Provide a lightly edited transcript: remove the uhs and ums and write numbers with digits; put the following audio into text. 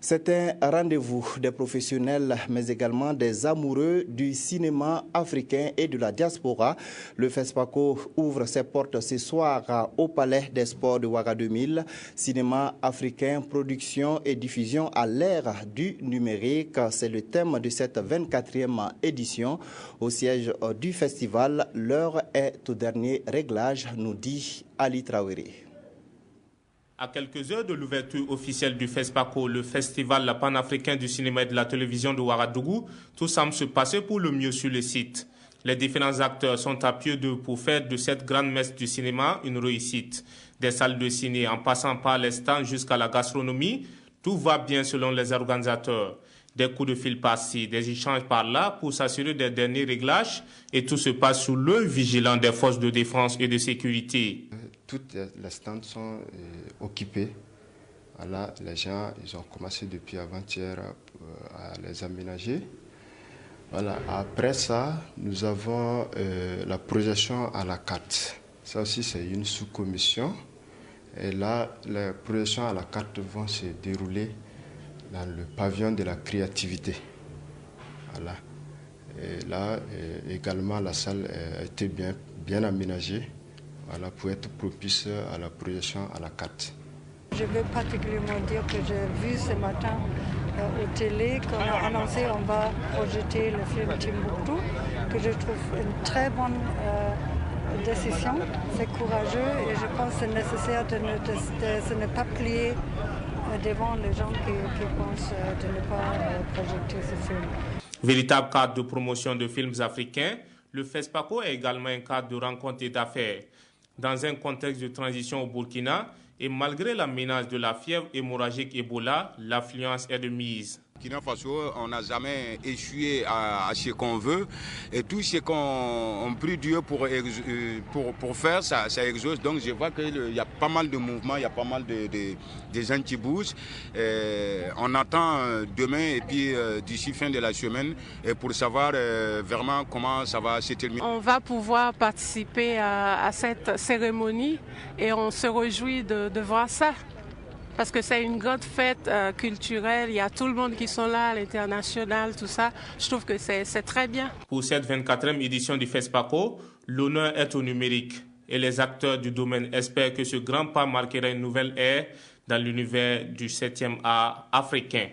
C'est un rendez-vous des professionnels, mais également des amoureux du cinéma africain et de la diaspora. Le FESPACO ouvre ses portes ce soir au Palais des Sports de Ouaga 2000. Cinéma africain, production et diffusion à l'ère du numérique. C'est le thème de cette 24e édition. Au siège du festival, l'heure est au dernier réglage, nous dit Ali Traoré. À quelques heures de l'ouverture officielle du FESPACO, le festival panafricain du cinéma et de la télévision de Ouagadougou, tout semble se passer pour le mieux sur le site. Les différents acteurs sont à pied d'eux pour faire de cette grande messe du cinéma une réussite. Des salles de ciné en passant par les stands jusqu'à la gastronomie, tout va bien selon les organisateurs. Des coups de fil par-ci, des échanges par-là pour s'assurer des derniers réglages et tout se passe sous l'œil vigilant des forces de défense et de sécurité. Toutes les stands sont occupés. Voilà, les gens ils ont commencé depuis avant-hier à les aménager. Voilà. Après ça, nous avons la projection à la carte. Ça aussi, c'est une sous-commission. Et là, les projections à la carte vont se dérouler dans le pavillon de la créativité. Voilà. Et là, également, la salle a été bien aménagée. Voilà, pour être propice à la projection à la carte. Je veux particulièrement dire que j'ai vu ce matin au télé qu'on a annoncé qu'on va projeter le film Timbuktu, que je trouve une très bonne décision. C'est courageux et je pense que c'est nécessaire de ne pas plier devant les gens qui pensent de ne pas projeter ce film. Véritable cadre de promotion de films africains, le FESPACO est également un cadre de rencontre et d'affaires. Dans un contexte de transition au Burkina, et malgré la menace de la fièvre hémorragique Ebola, l'affluence est de mise. Burkina Faso, on n'a jamais échoué à ce qu'on veut et tout ce qu'on prie Dieu pour faire, ça exauce. Donc je vois qu'il y a pas mal de mouvements, il y a pas mal de gens qui bougent. On attend demain et puis d'ici fin de la semaine pour savoir vraiment comment ça va se terminer. On va pouvoir participer à cette cérémonie et on se réjouit de voir ça. Parce que c'est une grande fête culturelle, il y a tout le monde qui sont là, à l'international, tout ça. Je trouve que c'est très bien. Pour cette 24e édition du FESPACO, l'honneur est au numérique. Et les acteurs du domaine espèrent que ce grand pas marquera une nouvelle ère dans l'univers du 7e art africain.